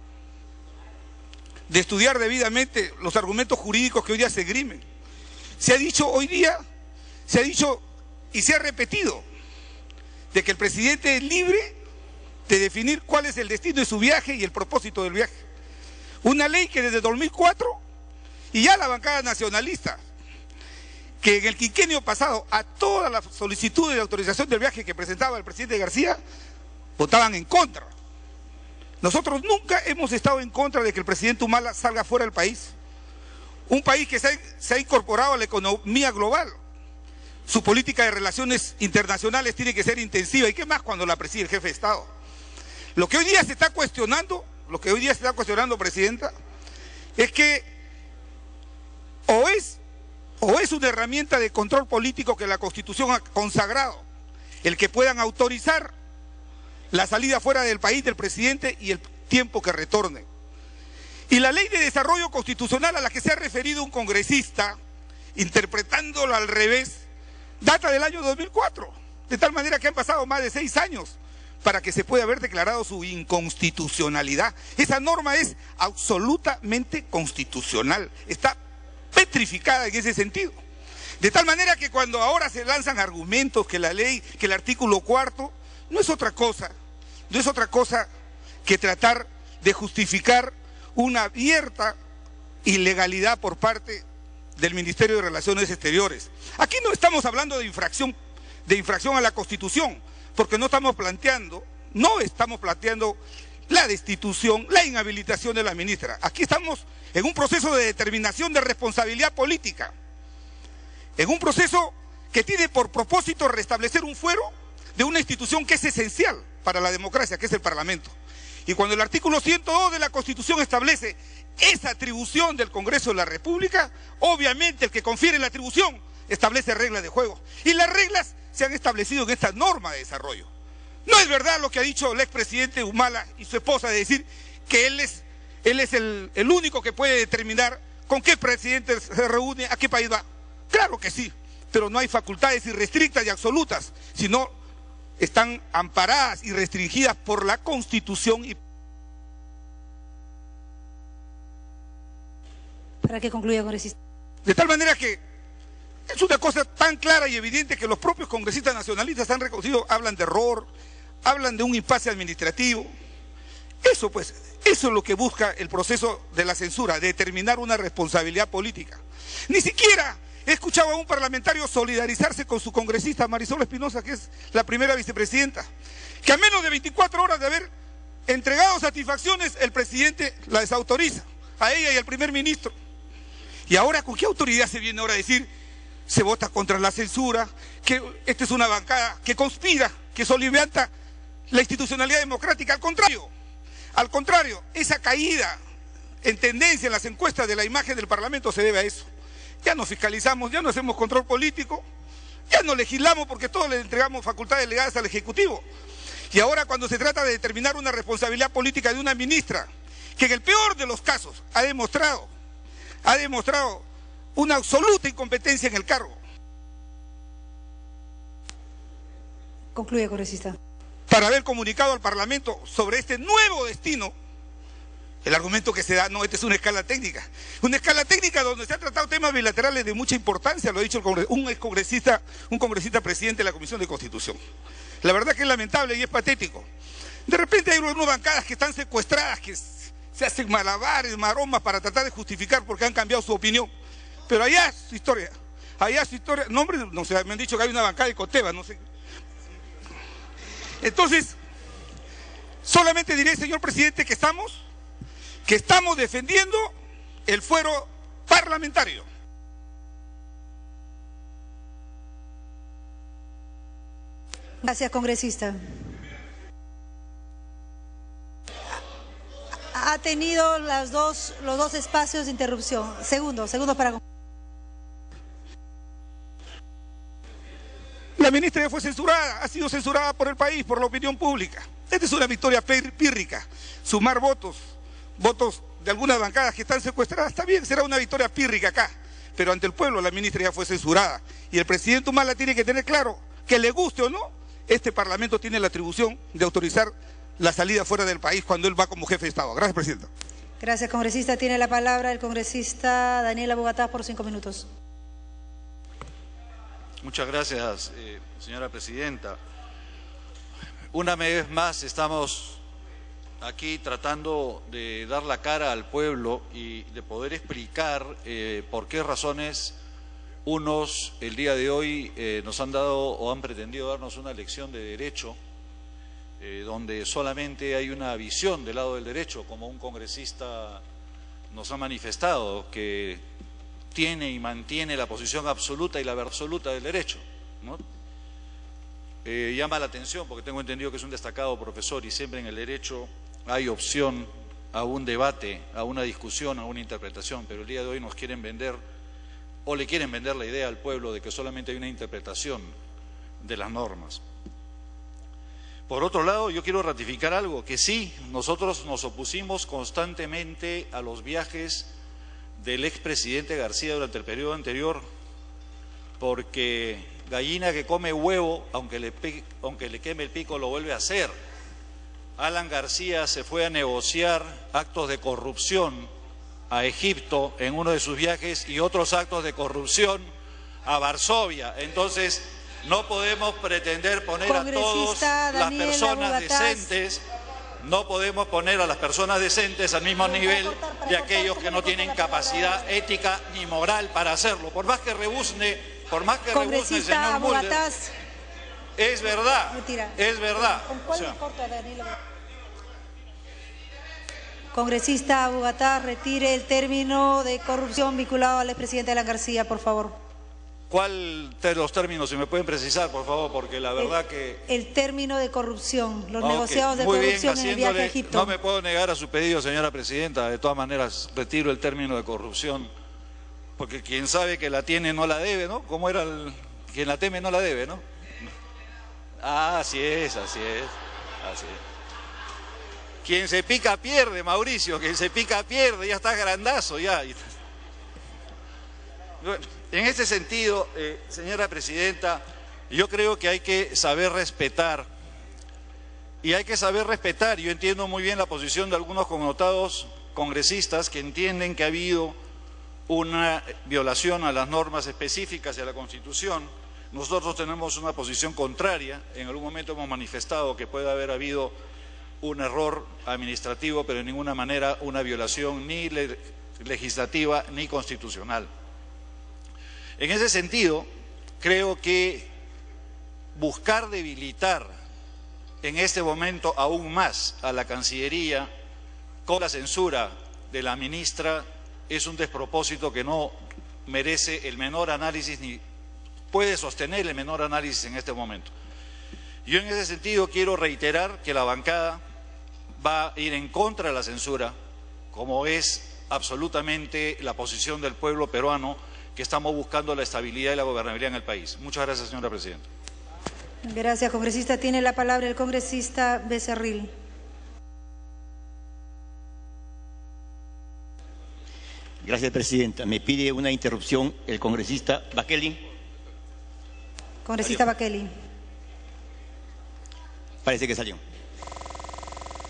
de estudiar debidamente los argumentos jurídicos que hoy día se esgrimen. Se ha dicho hoy día, y se ha repetido, de que el presidente es libre de definir cuál es el destino de su viaje y el propósito del viaje. Una ley que desde 2004, y ya la bancada nacionalista, que en el quinquenio pasado a todas las solicitudes de autorización del viaje que presentaba el presidente García votaban en contra. Nosotros nunca hemos estado en contra de que el presidente Humala salga fuera del país. Un país que se ha incorporado a la economía global. Su política de relaciones internacionales tiene que ser intensiva. ¿Y qué más cuando la preside el jefe de Estado? Lo que hoy día se está cuestionando, Presidenta, es que o es una herramienta de control político que la Constitución ha consagrado, el que puedan autorizar la salida fuera del país del presidente y el tiempo que retorne. Y la ley de desarrollo constitucional a la que se ha referido un congresista, interpretándola al revés, data del año 2004, de tal manera que han pasado más de 6 años para que se pueda haber declarado su inconstitucionalidad. Esa norma es absolutamente constitucional, está petrificada en ese sentido. De tal manera que cuando ahora se lanzan argumentos que la ley, que el artículo 4, no es otra cosa que tratar de justificar una abierta ilegalidad por parte del Ministerio de Relaciones Exteriores. Aquí no estamos hablando de infracción a la Constitución, porque no estamos planteando la destitución, la inhabilitación de la ministra. Aquí estamos en un proceso de determinación de responsabilidad política, en un proceso que tiene por propósito restablecer un fuero de una institución que es esencial para la democracia, que es el Parlamento. Y cuando el artículo 102 de la Constitución establece esa atribución del Congreso de la República, obviamente el que confiere la atribución establece reglas de juego. Y las reglas se han establecido en esta norma de desarrollo. No es verdad lo que ha dicho el expresidente Humala y su esposa de decir que él es el único que puede determinar con qué presidente se reúne, a qué país va. Claro que sí, pero no hay facultades irrestrictas y absolutas, sino están amparadas y restringidas por la Constitución. Para que concluya, congresista. De tal manera que es una cosa tan clara y evidente que los propios congresistas nacionalistas han reconocido, hablan de error, hablan de un impasse administrativo. Eso es lo que busca el proceso de la censura, determinar una responsabilidad política. Ni siquiera he escuchado a un parlamentario solidarizarse con su congresista Marisol Espinosa, que es la primera vicepresidenta, que a menos de 24 horas de haber entregado satisfacciones, el presidente la desautoriza, a ella y al primer ministro. Y ahora, ¿con qué autoridad se viene ahora a decir se vota contra la censura, que esta es una bancada que conspira, que solimenta la institucionalidad democrática? Al contrario, esa caída en tendencia en las encuestas de la imagen del Parlamento se debe a eso. Ya no fiscalizamos, ya no hacemos control político, ya no legislamos porque todos le entregamos facultades delegadas al Ejecutivo. Y ahora cuando se trata de determinar una responsabilidad política de una ministra, que en el peor de los casos ha demostrado una absoluta incompetencia en el cargo. Concluye, congresista. Para haber comunicado al Parlamento sobre este nuevo destino. El argumento que se da, no, esta es una escala técnica donde se han tratado temas bilaterales de mucha importancia, lo ha dicho un congresista presidente de la Comisión de Constitución. La verdad que es lamentable y es patético. De repente hay unas bancadas que están secuestradas, que se hacen malabares, maromas para tratar de justificar porque han cambiado su opinión. Pero allá su historia, no hombre, no sé, me han dicho que hay una bancada de Coteva, no sé. Entonces, solamente diré, señor presidente, que estamos defendiendo el fuero parlamentario. Gracias, congresista. Ha tenido los dos espacios de interrupción. Segundos para... La ministra ya fue censurada, ha sido censurada por el país, por la opinión pública. Esta es una victoria pírrica. Sumar votos de algunas bancadas que están secuestradas, está bien, será una victoria pírrica acá, pero ante el pueblo la ministra ya fue censurada. Y el presidente Humala tiene que tener claro, que le guste o no, este Parlamento tiene la atribución de autorizar la salida fuera del país cuando él va como jefe de Estado. Gracias, presidenta. Gracias, congresista. Tiene la palabra el congresista Daniela Bogatá por 5 minutos. Muchas gracias, señora presidenta. Una vez más estamos aquí tratando de dar la cara al pueblo y de poder explicar por qué razones Unos el día de hoy nos han dado o han pretendido darnos una lección de derecho, donde solamente hay una visión del lado del derecho, como un congresista nos ha manifestado, que tiene y mantiene la posición absoluta y la absoluta del derecho, ¿no? Llama la atención porque tengo entendido que es un destacado profesor y siempre en el derecho hay opción a un debate, a una discusión, a una interpretación, pero el día de hoy nos quieren vender o le quieren vender la idea al pueblo de que solamente hay una interpretación de las normas. Por otro lado, yo quiero ratificar algo, que sí, nosotros nos opusimos constantemente a los viajes del expresidente García durante el periodo anterior, porque gallina que come huevo, aunque le queme el pico, lo vuelve a hacer. Alan García se fue a negociar actos de corrupción a Egipto en uno de sus viajes y otros actos de corrupción a Varsovia. Entonces, no podemos pretender poner a todas las personas decentes, no podemos poner a las personas decentes al mismo nivel de aquellos que no tienen capacidad ética ni moral para hacerlo. Por más que rebuzne el señor Mulder, es verdad, es verdad. Congresista Abu Gataz, retire el término de corrupción vinculado al expresidente Alan García, por favor. ¿Cuál de los términos, si me pueden precisar, por favor? Porque la verdad el término de corrupción, los negociados de corrupción en el viaje a Egipto. No me puedo negar a su pedido, señora presidenta. De todas maneras, retiro el término de corrupción, porque quien sabe que la tiene no la debe, ¿no? ¿Cómo era quien la teme no la debe, ¿no? Ah, así es, así es, así es. Quien se pica pierde, Mauricio, quien se pica pierde, ya está grandazo, ya. Bueno, en este sentido, señora presidenta, yo creo que hay que saber respetar, yo entiendo muy bien la posición de algunos connotados congresistas que entienden que ha habido una violación a las normas específicas y a la Constitución. Nosotros tenemos una posición contraria, en algún momento hemos manifestado que puede haber habido un error administrativo, pero de ninguna manera una violación ni legislativa ni constitucional. En ese sentido, creo que buscar debilitar en este momento aún más a la Cancillería con la censura de la ministra es un despropósito que no merece el menor análisis ni puede sostener el menor análisis en este momento. Yo en ese sentido quiero reiterar que la bancada va a ir en contra de la censura, como es absolutamente la posición del pueblo peruano, que estamos buscando la estabilidad y la gobernabilidad en el país. Muchas gracias, señora presidenta. Gracias, congresista. Tiene la palabra el congresista Becerril. Gracias, presidenta. Me pide una interrupción el congresista Bakeli. Congresista Bakeli. Parece que salió.